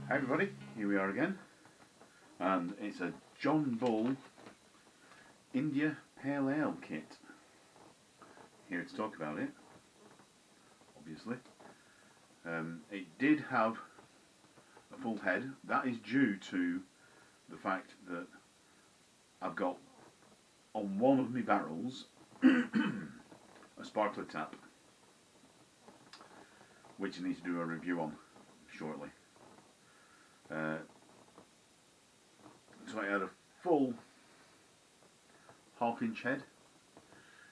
Hi everybody, here we are again, and it's a John Bull India Pale Ale kit. Here to talk about it, obviously. It did have a full head. That is due to the fact that I've got on one of my barrels a sparkler tap, which I need to do a review on shortly. So I had a full half-inch head.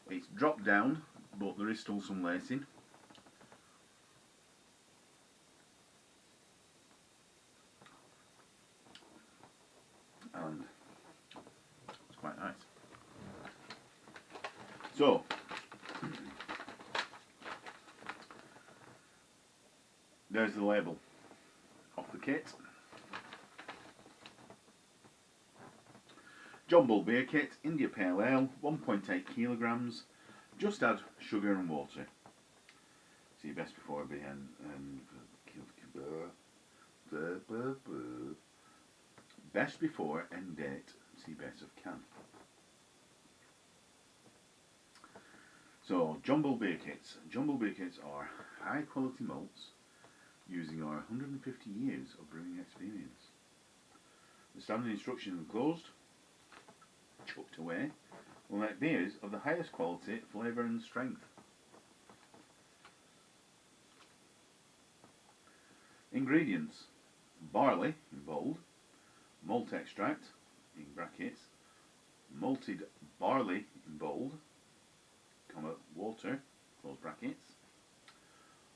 It's dropped down, but there is still some lacing. And it's quite nice. So, there's the label of the kit. John Bull Beer Kit, India Pale Ale, 1.8 kilograms. Just add sugar and water. See best before and best before end date. See best of can. So John Bull Beer Kits. John Bull Beer Kits are high quality malts using our 150 years of brewing experience. The standard instructions enclosed, chucked away, will make beers of the highest quality, flavour and strength. Ingredients: barley in bold, malt extract in brackets, malted barley in bold, comma, water, close brackets,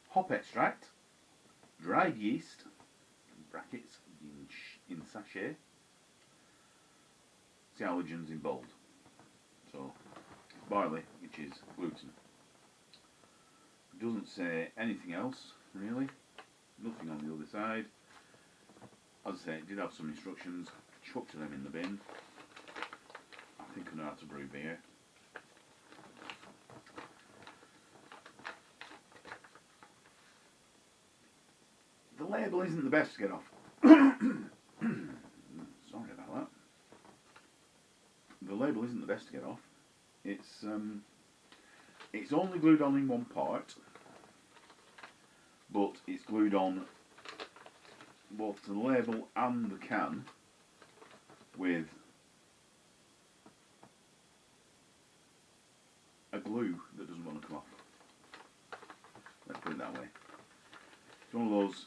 hop extract, dried yeast, in brackets, in sachet, see allergens in bold. So barley, which is gluten. Doesn't say anything else really. Nothing on the other side. As I say, it did have some instructions. Chucked them in the bin. I think I know how to brew beer. The label isn't the best to get off. Sorry about that. The label isn't the best to get off. It's only glued on in one part, but it's glued on both the label and the can with a glue that doesn't want to come off. Let's put it that way. It's one of those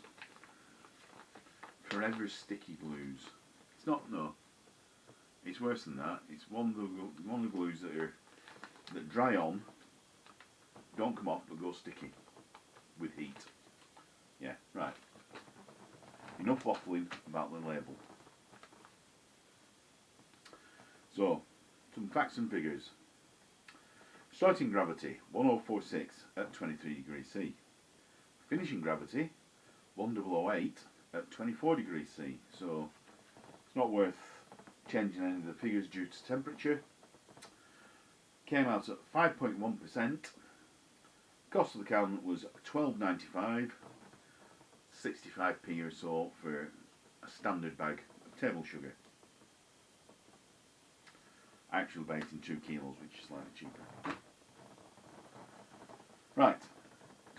forever sticky glues. It's not, no. It's worse than that. It's one of the glues that dry on, don't come off, but go sticky with heat. Yeah, right. Enough waffling about the label. So, some facts and figures. Starting gravity 1046 at 23 degrees C. Finishing gravity 1008 at 24 degrees C. So, it's not worth changing any of the figures due to temperature. Came out at 5.1%. Cost of the can was £12.95, 65p or so for a standard bag of table sugar. Actual weight in 2 kilos, which is slightly cheaper. Right,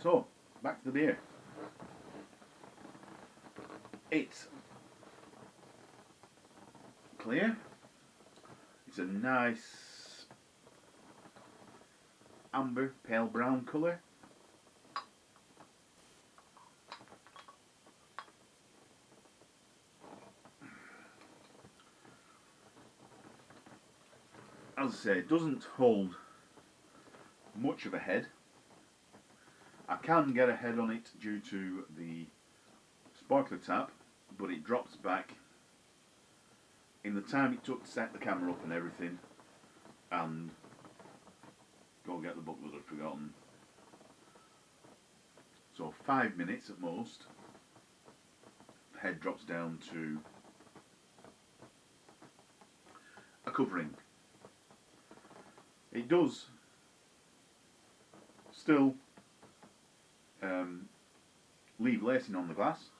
so back to the beer. It's clear. It's a nice amber, pale brown colour. As I say, it doesn't hold much of a head. I can get a head on it due to the sparkler tap, but it drops back in the time it took to set the camera up and everything, and go get the book that I'd forgotten. So 5 minutes at most. The head drops down to a covering. It does still leave lacing on the glass,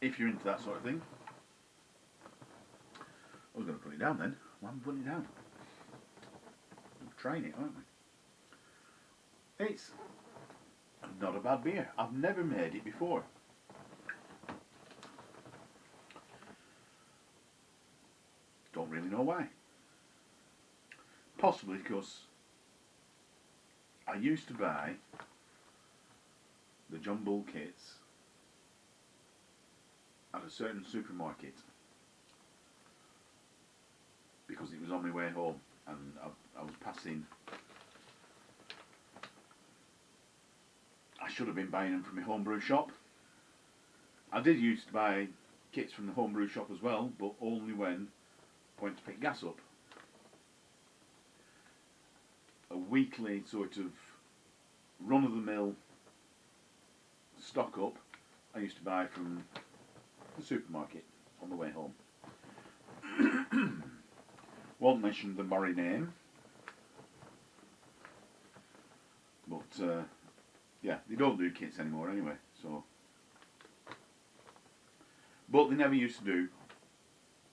if you're into that sort of thing. I was going to put it down then. Why am I putting it down? We're trying it, aren't we? It's not a bad beer. I've never made it before. Don't really know why. Possibly because I used to buy the John Bull kits at a certain supermarket because it was on my way home and I was passing. I should have been buying them from my homebrew shop. I did used to buy kits from the homebrew shop as well, but only when I went to pick gas up. A weekly sort of run-of-the-mill stock up I used to buy from the supermarket on the way home. Won't mention the Murray name, but yeah, they don't do kits anymore anyway. So, but they never used to do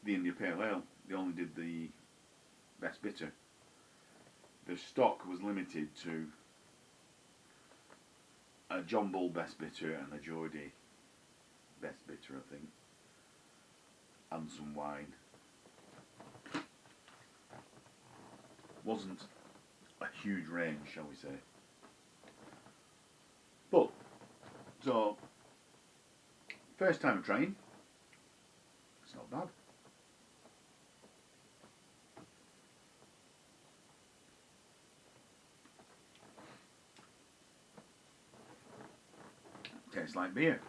the India Pale Ale. They only did the best bitter. The stock was limited to a John Bull best bitter and a Geordie best bitter, I think, and some wine. Wasn't a huge range, shall we say. But, so, first time of trying, it's not bad. Tastes like beer.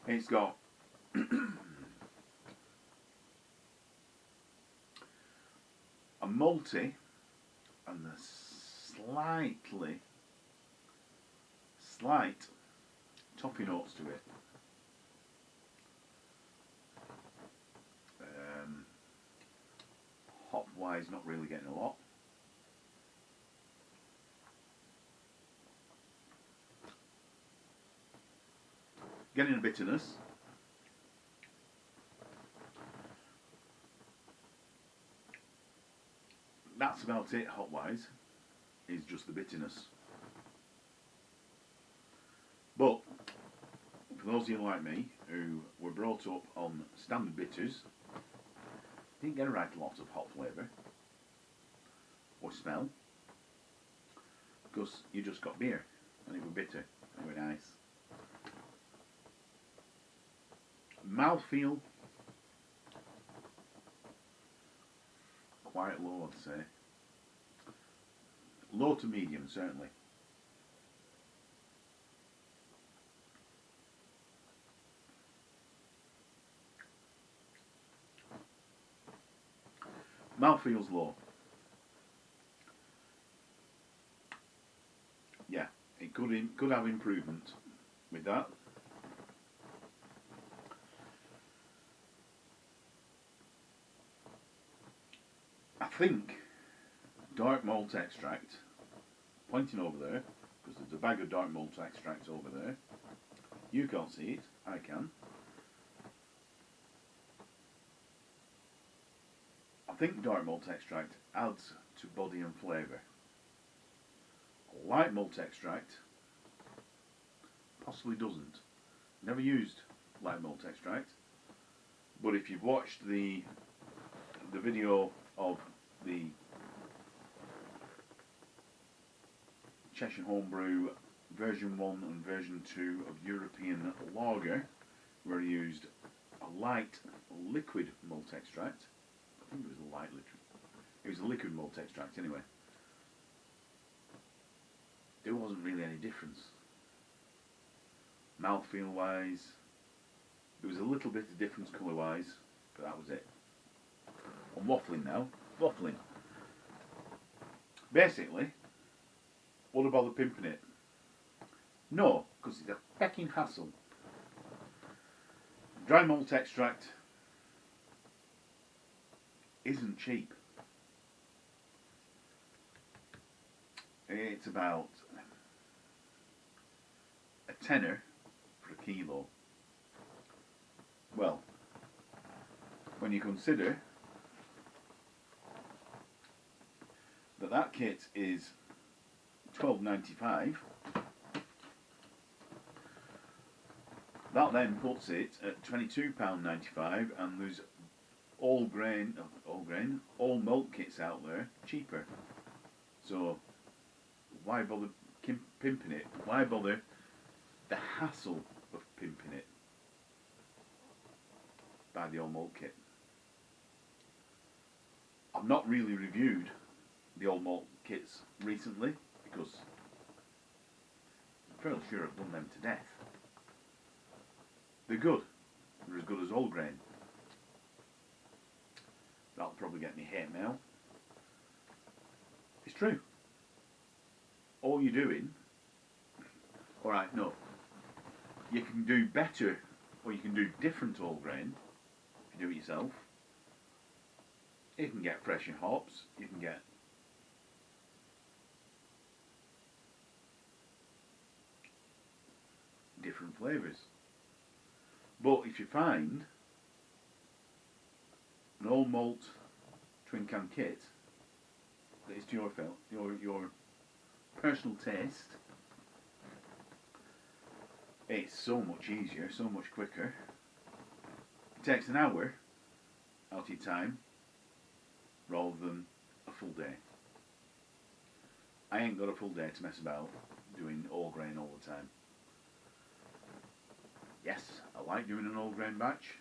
It's got a malty and a slight toffee notes to it. Hop wise, not really getting a lot. Getting a bitterness. That's about it, hop wise, is just the bitterness. But for those of you like me who were brought up on standard bitters, didn't get a right lot of hop flavour or smell, because you just got beer and it was bitter and it was nice. Mouthfeel, quite low, I'd say. Low to medium, certainly. Mouthfeel's low. Yeah, it could have improvement with that. I think dark malt extract, pointing over there, because there's a bag of dark malt extract over there. You can't see it, I can. I think dark malt extract adds to body and flavour. Light malt extract possibly doesn't. Never used light malt extract, but if you've watched the video of the Cheshire Homebrew version 1 and version 2 of European Lager, where he used a light liquid malt extract. I think it was a light liquid. It was a liquid malt extract anyway. There wasn't really any difference. Mouthfeel wise, there was a little bit of difference colour wise, but that was it. I'm waffling now. Waffling. Basically, what about the pimping it? No, because it's a fucking hassle. Dry malt extract isn't cheap. It's about a tenner for a kilo. Well, when you consider that that kit is £12.95, that then puts it at £22.95, and there's all malt kits out there cheaper. So why bother pimping it? Why bother the hassle of pimping it? Buy the all malt kit. I've not really reviewed the all malt kits recently because I'm fairly sure I've done them to death. They're good. They're as good as all grain. That'll probably get me hate mail. It's true. All you're doing, alright, no, you can do better, or you can do different all grain if you do it yourself. You can get fresher hops, you can get different flavours. But if you find an all malt twin can kit that is to your personal taste, it's so much easier, so much quicker. It takes an hour out of your time rather than a full day. I ain't got a full day to mess about doing all grain all the time. Yes, I like doing an all grain batch.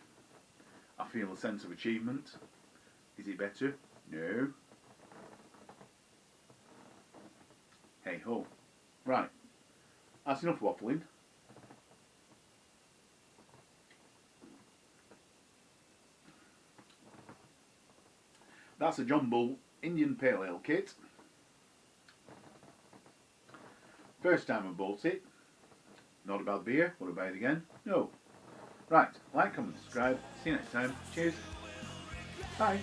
I feel a sense of achievement. Is it better? No. Hey ho. Right. That's enough waffling. That's a John Bull Indian Pale Ale kit. First time I bought it. Not a bad beer. Would I buy it again? No. Right. Like, comment, subscribe. See you next time. Cheers. Bye.